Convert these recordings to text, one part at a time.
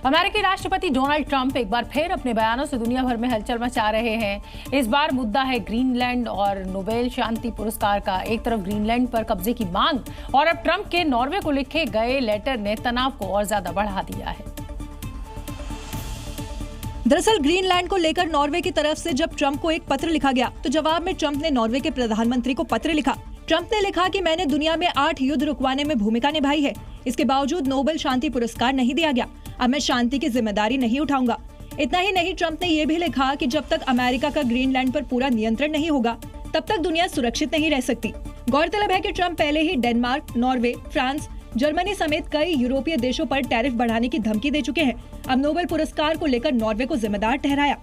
अमेरिकी राष्ट्रपति Donald Trump एक बार फिर अपने बयानों से दुनिया भर में हलचल मचा रहे हैं। इस बार मुद्दा है ग्रीनलैंड और नोबेल शांति पुरस्कार का। एक तरफ ग्रीनलैंड पर कब्जे की मांग और अब ट्रंप के नॉर्वे को लिखे गए लेटर ने तनाव को और ज्यादा बढ़ा दिया है। दरअसल ग्रीनलैंड को लेकर नॉर्वे की तरफ से जब ट्रंप को एक पत्र लिखा गया तो जवाब में ट्रंप ने नॉर्वे के प्रधानमंत्री को पत्र लिखा। ट्रंप ने लिखा कि मैंने दुनिया में 8 युद्ध रुकवाने में भूमिका निभाई है, इसके बावजूद नोबेल शांति पुरस्कार नहीं दिया गया। अब मैं शांति की जिम्मेदारी नहीं उठाऊंगा। इतना ही नहीं, ट्रंप ने ये भी लिखा कि जब तक अमेरिका का ग्रीनलैंड पर पूरा नियंत्रण नहीं होगा तब तक दुनिया सुरक्षित नहीं रह सकती। गौरतलब है कि ट्रंप पहले ही डेनमार्क, नॉर्वे, फ्रांस, जर्मनी समेत कई यूरोपीय देशों पर टैरिफ बढ़ाने की धमकी दे चुके हैं। अब नोबेल पुरस्कार को लेकर नॉर्वे को जिम्मेदार ठहराया।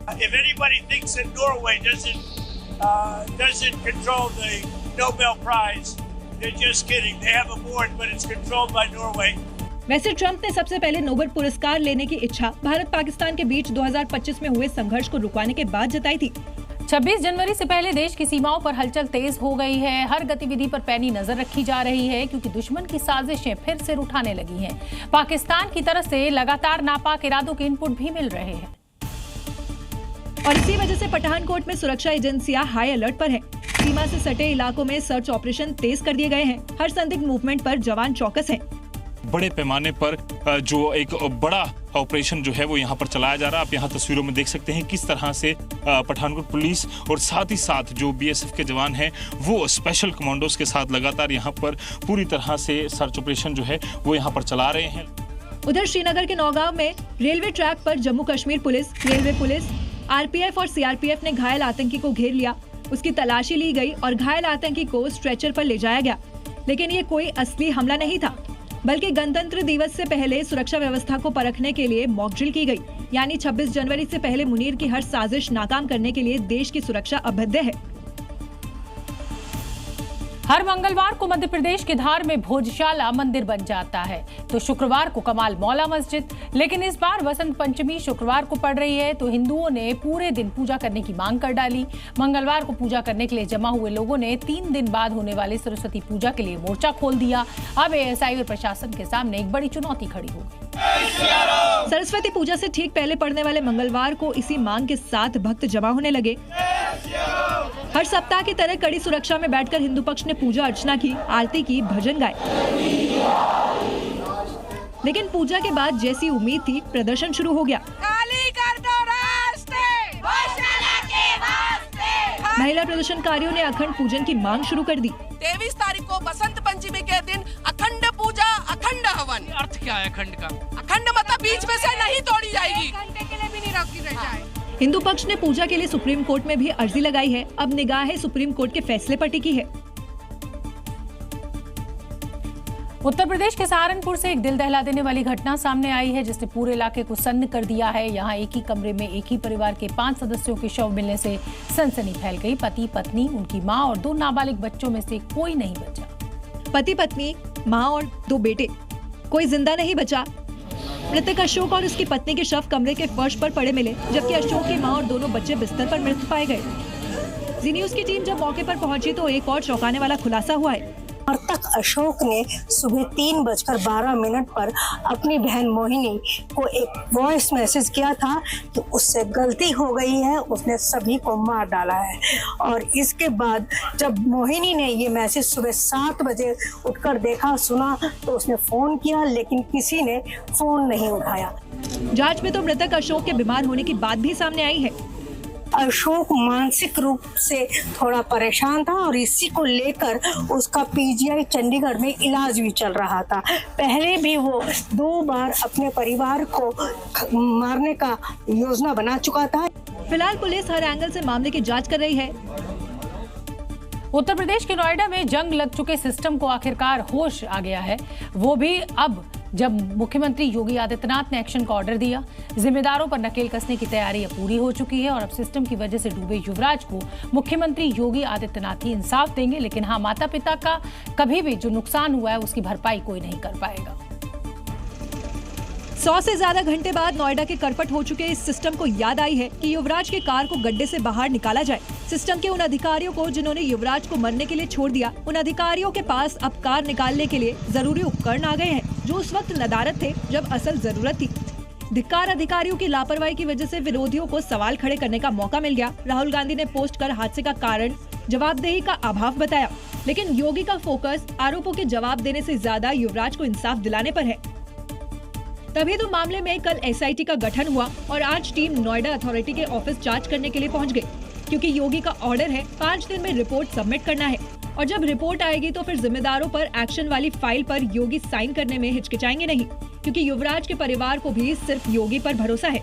वैसे ट्रंप ने सबसे पहले नोबेल पुरस्कार लेने की इच्छा भारत पाकिस्तान के बीच 2025 में हुए संघर्ष को रुकवाने के बाद जताई थी। 26 जनवरी से पहले देश की सीमाओं पर हलचल तेज हो गई है। हर गतिविधि पर पैनी नजर रखी जा रही है क्योंकि दुश्मन की साजिशें फिर से उठाने लगी हैं। पाकिस्तान की तरफ से लगातार नापाक इरादों के इनपुट भी मिल रहे हैं और इसी वजह से पठानकोट में सुरक्षा एजेंसियां हाई अलर्ट पर हैं। सीमा से सटे इलाकों में सर्च ऑपरेशन तेज कर दिए गए हैं। हर संदिग्ध मूवमेंट पर जवान चौकस हैं। बड़े पैमाने पर जो एक बड़ा ऑपरेशन जो है वो यहाँ पर चलाया जा रहा है। आप यहाँ तस्वीरों में देख सकते हैं किस तरह से पठानकोट पुलिस और साथ ही साथ जो बीएसएफ के जवान हैं वो स्पेशल कमांडोज के साथ लगातार यहाँ पर पूरी तरह से सर्च ऑपरेशन जो है वो यहाँ पर चला रहे हैं। उधर श्रीनगर के नौगांव में रेलवे ट्रैक पर Jammu Kashmir police, railway police, RPF और सीआरपीएफ ने घायल आतंकी को घेर लिया। उसकी तलाशी ली गई और घायल आतंकी को स्ट्रेचर पर ले जाया गया। लेकिन ये कोई असली हमला नहीं था, बल्कि गणतंत्र दिवस से पहले सुरक्षा व्यवस्था को परखने के लिए मॉक ड्रिल की गई। यानी 26 जनवरी से पहले मुनीर की हर साजिश नाकाम करने के लिए देश की सुरक्षा अभेद्य है। हर मंगलवार को मध्य प्रदेश के धार में भोजशाला मंदिर बन जाता है तो शुक्रवार को कमाल मौला मस्जिद। लेकिन इस बार वसंत पंचमी शुक्रवार को पड़ रही है तो हिंदुओं ने पूरे दिन पूजा करने की मांग कर डाली। मंगलवार को पूजा करने के लिए जमा हुए लोगों ने 3 दिन बाद होने वाली सरस्वती पूजा के लिए मोर्चा खोल दिया। अब एएसआई और प्रशासन के सामने एक बड़ी चुनौती खड़ी हो गई। सरस्वती पूजा से ठीक पहले पड़ने वाले मंगलवार को इसी मांग के साथ भक्त जमा होने लगे। हर सप्ताह की तरह कड़ी सुरक्षा में बैठकर हिंदू पक्ष ने पूजा अर्चना की, आरती की, भजन गाए। लेकिन पूजा के बाद जैसी उम्मीद थी प्रदर्शन शुरू हो गया। महिला प्रदर्शनकारियों ने अखंड पूजन की मांग शुरू कर दी। 23 तारीख को बसंत पंचमी के दिन अखंड पूजा, अखंड हवन। अर्थ क्या है अखंड का? अखंड मतलब बीच में से नहीं तोड़ी जाएगी, घंटे के लिए भी नहीं रोकी जाए। हिंदू पक्ष ने पूजा के लिए सुप्रीम कोर्ट में भी अर्जी लगाई है। अब निगाहें सुप्रीम कोर्ट के फैसले पर टिकी है। उत्तर प्रदेश के सहारनपुर से एक दिल दहला देने वाली घटना सामने आई है जिसने पूरे इलाके को सन्न कर दिया है। यहाँ एक ही कमरे में एक ही परिवार के 5 सदस्यों के शव मिलने से सनसनी फैल गई। पति, पत्नी, उनकी मां और 2 नाबालिग बच्चों में से कोई नहीं बचा। पति, पत्नी, मां और 2 बेटे, कोई जिंदा नहीं बचा। मृतक अशोक और उसकी पत्नी के शव कमरे के फर्श पर पड़े मिले, जबकि अशोक की मां और दोनों बच्चे बिस्तर पर मृत पाए गए। जी न्यूज की टीम जब मौके पर पहुंची तो एक और चौंकाने वाला खुलासा हुआ है। मृतक अशोक ने सुबह 3:12 पर अपनी बहन मोहिनी को एक वॉइस मैसेज किया था कि उससे गलती हो गई है, उसने सभी को मार डाला है। और इसके बाद जब मोहिनी ने ये मैसेज सुबह 7 बजे उठकर देखा, सुना तो उसने फोन किया, लेकिन किसी ने फोन नहीं उठाया। जांच में तो मृतक अशोक के बीमार होने की बात भी सामने आई है। अशोक मानसिक रूप से थोड़ा परेशान था और इसी को लेकर उसका पीजीआई चंडीगढ़ में इलाज भी चल रहा था। पहले भी वो 2 बार अपने परिवार को मारने का योजना बना चुका था। फिलहाल पुलिस हर एंगल से मामले की जांच कर रही है। उत्तर प्रदेश के नोएडा में जंग लग चुके सिस्टम को आखिरकार होश आ गया है, वो भी अब जब मुख्यमंत्री योगी आदित्यनाथ ने एक्शन का ऑर्डर दिया। जिम्मेदारों पर नकेल कसने की तैयारी अब पूरी हो चुकी है और अब सिस्टम की वजह से डूबे युवराज को मुख्यमंत्री योगी आदित्यनाथ ही इंसाफ देंगे। लेकिन हाँ, माता पिता का कभी भी जो नुकसान हुआ है उसकी भरपाई कोई नहीं कर पाएगा। 100 से ज्यादा घंटे बाद नोएडा के करपट हो चुके इस सिस्टम को याद आई है कि युवराज की कार को गड्ढे से बाहर निकाला जाए। सिस्टम के उन अधिकारियों को जिन्होंने युवराज को मरने के लिए छोड़ दिया, उन अधिकारियों के पास अब कार निकालने के लिए जरूरी उपकरण आ गए हैं जो उस वक्त नदारत थे जब असल जरूरत थी। धिक्कार, अधिकारियों की लापरवाही की वजह से विरोधियों को सवाल खड़े करने का मौका मिल गया। राहुल गांधी ने पोस्ट कर हादसे का कारण जवाबदेही का अभाव बताया, लेकिन योगी का फोकस आरोपों के जवाब देने से ज्यादा युवराज को इंसाफ दिलाने पर है। तभी तो मामले में कल एसआईटी का गठन हुआ और आज टीम नोएडा अथॉरिटी के ऑफिस जांच करने के लिए पहुंच गई, क्योंकि योगी का ऑर्डर है 5 दिन में रिपोर्ट सबमिट करना है और जब रिपोर्ट आएगी तो फिर जिम्मेदारों पर एक्शन वाली फाइल पर योगी साइन करने में हिचकिचाएंगे नहीं, क्योंकि युवराज के परिवार को भी सिर्फ योगी पर भरोसा है।